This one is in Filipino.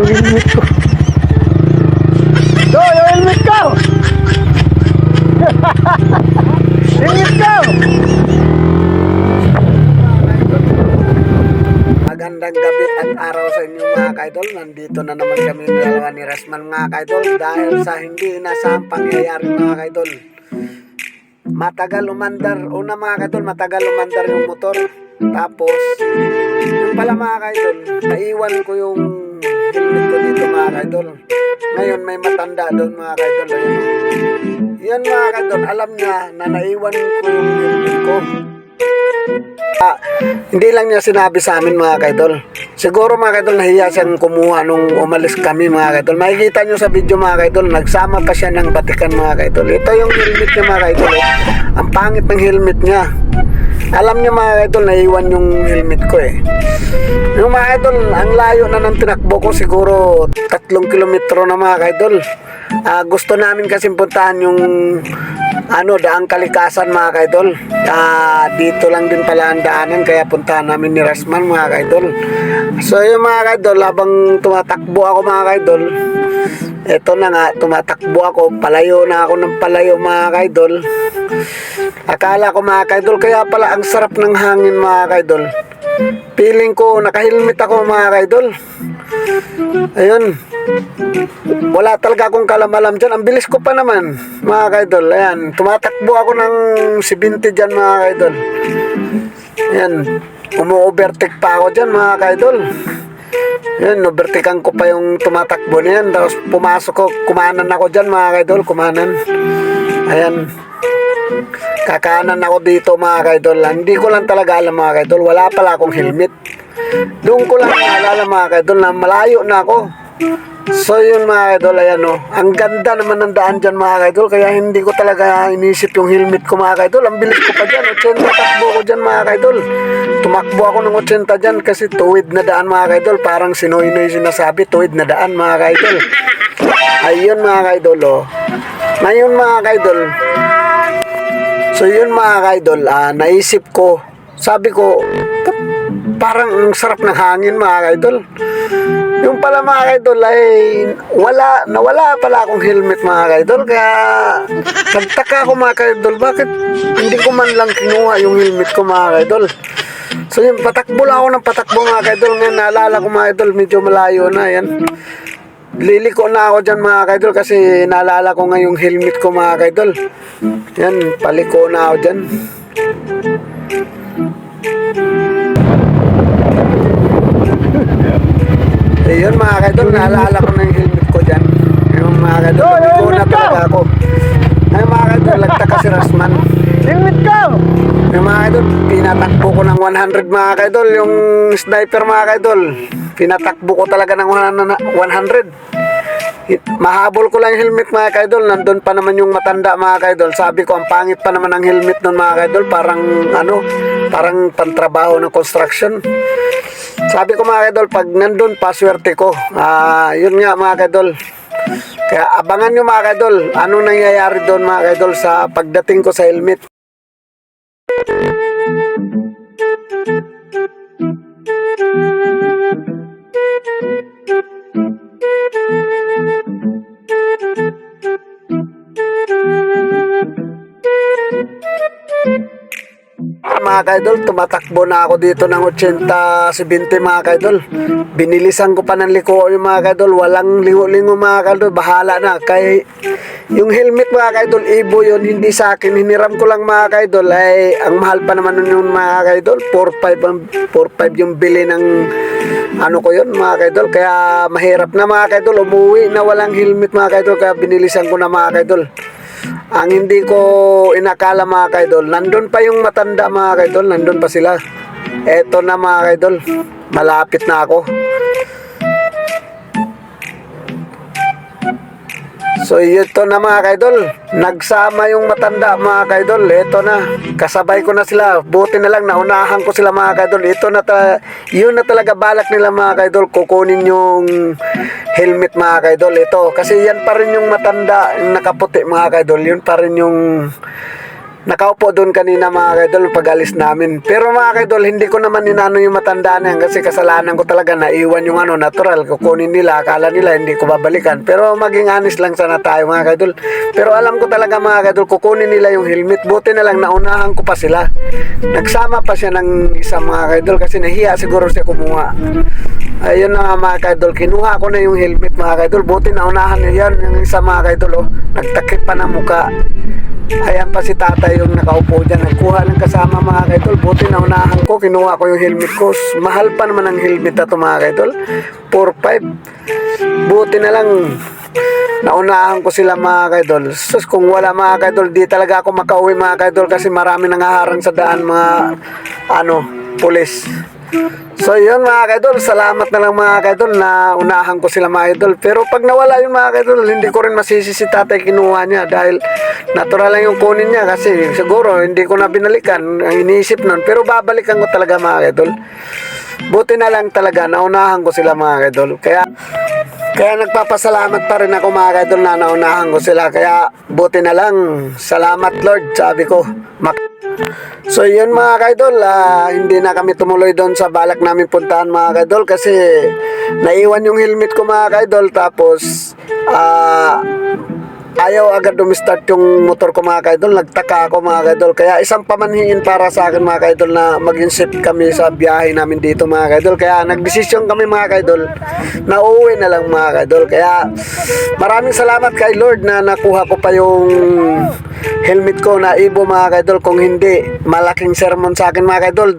yung helmet ko. Do, yung helmet ko! Helmet ko! Magandang gabi at araw sa inyo mga kaidol. Nandito na naman kami ng dalawa ni Rasman mga kaidol. Dahil sa hindi inasahang pangyayari mga kaidol. Matagal umandar. Una mga kaidol, matagal umandar yung motor. Tapos, yung pala mga kaidol, naiwan ko yung helmet ko dito mga kaidol. Ngayon may matanda doon mga kaidol. Yan mga kaidol, alam niya na naiwan ko yung helmet ko. Hindi lang niya sinabi sa amin mga kaidol. Siguro mga kaidol nahiya siyang kumuha nung umalis kami mga kaidol. Makikita nyo sa video mga kaidol, nagsama pa siya ng batikan mga kaidol. Ito yung helmet niya mga kaidol. Ang pangit ng helmet niya. Alam niya mga kaidol, naiwan yung helmet ko eh. Yung mga kaidol, ang layo na ng tinakbo ko, siguro 3 kilometro na mga kaidol. Gusto namin kasi puntahan yung daang Kalikasan mga kaidol. Dito lang din pala ang daanan, kaya puntahan namin ni Rasman mga kaidol. So yung mga kaidol, habang tumatakbo ako mga kaidol, eto na nga, tumatakbo ako, palayo na ako ng palayo mga kaidol. Akala ko mga kaidol, kaya pala ang sarap ng hangin mga kaidol. Feeling ko naka-helmet ako mga kaidol. Ayun, wala talaga akong kalamalam dyan. Ang bilis ko pa naman mga kaidol. Ayan, tumatakbo ako ng 70 dyan mga kaidol. Ayan, umu-overtake pa ako dyan mga kaidol. Ayan, overtakean ko pa yung tumatakbo niyan. Tapos pumasok ko, kumanan ako dyan mga kaidol. Kumanan. Ayan, kakanan ako dito mga kaidol. Hindi ko lang talaga alam mga kaidol, wala pala akong helmet. Doon ko lang naalala mga kaidol na malayo na ako. So yun mga kaidol, ayan o. Ang ganda naman ng daan dyan mga kaidol, kaya hindi ko talaga inisip yung helmet ko mga kaidol. Ang bilis ko pa dyan, 80 takbo ko dyan mga kaidol. Tumakbo ako ng 80 dyan kasi tuwid na daan mga kaidol. Parang sinoy-noy sinasabi, tuwid na daan mga kaidol. Ayun mga kaidol o. Ngayon mga kaidol, so yun mga kaidol, naisip ko, sabi ko, parang ang sarap ng hangin mga kaidol. Yung pala mga kaidol ay nawala pala akong helmet mga kaidol. Kaya nagtaka ko mga kaidol, bakit hindi ko man lang kinuha yung helmet ko mga kaidol. So yung patakbo lang ako ng patakbo mga kaidol. Ngayon naalala ko mga kaidol, medyo malayo na yan. Liliko na ako dyan mga kaidol kasi naalala ko nga yung helmet ko mga kaidol. Yan, paliko na ako dyan. Ayun mga kaidol, naalala ko na yung helmet ko dyan. Yung mga kaidol, paliko na talaga ako. Ayun mga kaidol, nagtaka si Rasman. Helmet ko! Yung mga kaidol, pinatakbo ko ng 100 mga kaidol. Yung sniper mga kaidol, pinatakbo ko talaga ng 100. Mahabol ko lang yung helmet mga kaidol. Nandun pa naman yung matanda mga kaidol. Sabi ko ang pangit pa naman ang helmet nun mga kaidol. Parang pantrabaho ng construction. Sabi ko mga kaidol, pag nandun pa swerte ko. Yun nga mga kaidol. Kaya abangan nyo mga kaidol, anong nangyayari doon mga kaidol sa pagdating ko sa helmet. Mga kaidol, tumatakbo na ako dito ng 80-70 mga kaidol. Binilisan ko pa ng liko yung mga kaidol. Walang lingo-lingo mga kaidol, bahala na. Kay yung helmet mga kaidol, Ibo yun, hindi sa akin. Hiniram ko lang mga kaidol. Ay, ang mahal pa naman nun yung mga kaidol. 4-5 yung bili ng ko yun mga kaidol. Kaya mahirap na mga kaidol. Umuwi na walang helmet mga kaidol. Kaya binilisan ko na mga kaidol. Ang hindi ko inakala mga kaidol, nandun pa yung matanda mga kaidol, nandun pa sila. Eto na mga kaidol, malapit na ako. So ito na mga kaidol, nagsama yung matanda mga kaidol. Ito na, kasabay ko na sila. Buti na lang naunahan ko sila mga kaidol. Yun na talaga balak nila mga kaidol, kukunin yung helmet mga kaidol. Ito, kasi yan pa rin yung matanda, yung nakaputi mga kaidol. Yun pa rin yung nakaupo doon kanina mga kaidol pag alis namin. Pero mga kaidol, hindi ko naman inano yung matandaan yan kasi kasalanan ko talaga, naiwan yung ano, natural. Kukunin nila, akala nila hindi ko babalikan. Pero maging honest lang sana tayo mga kaidol. Pero alam ko talaga mga kaidol, kukunin nila yung helmet. Buti na lang naunahan ko pa sila. Nagsama pa siya ng isa mga kaidol kasi nahiya siguro siya kumuha. Ayun na nga mga kaidol, kinuha ko na yung helmet mga kaidol. Buti naunahan niya yan, yung isa mga kaidol, oh, nagtakip pa ng muka. Ayan pa si tatay yung nakaupo dyan. Nagkuha ng kasama mga kaidol. Buti naunahan ko, kinuha ko yung helmet ko. Mahal pa naman ang helmet na to mga kaidol. 4-5. Buti na lang naunahan ko sila mga kaidol. Sus, kung wala mga kaidol, di talaga ako makauwi mga kaidol kasi marami nangaharang sa daan mga pulis. So yun mga kaidol, salamat na lang mga kaidol na unahan ko sila mga kaidol. Pero pag nawala yun mga kaidol, hindi ko rin masisi si tatay kinuha niya dahil natural lang yung kunin niya kasi siguro hindi ko na binalikan ang iniisip nun. Pero babalikan ko talaga mga kaidol. Buti na lang talaga naunahan ko sila mga kaidol. Kaya nagpapasalamat pa rin ako mga kaidol na naunahan ko sila. Kaya buti na lang, salamat Lord, sabi ko. So yun mga kaidol, hindi na kami tumuloy doon sa balak namin puntahan mga kaidol kasi naiwan yung helmet ko mga kaidol. Tapos ayaw agad dumistart yung motor ko mga kaidol. Nagtaka ako mga kaidol. Kaya isang pamanhiin para sa akin mga kaidol na maging safe kami sa biyahe namin dito mga kaidol. Kaya nagdesisyon kami mga kaidol na uuwi na lang mga kaidol. Kaya maraming salamat kay Lord na nakuha ko pa yung helmet ko na Ibo mga kaidol. Kung hindi, malaking sermon sa akin mga kaidol.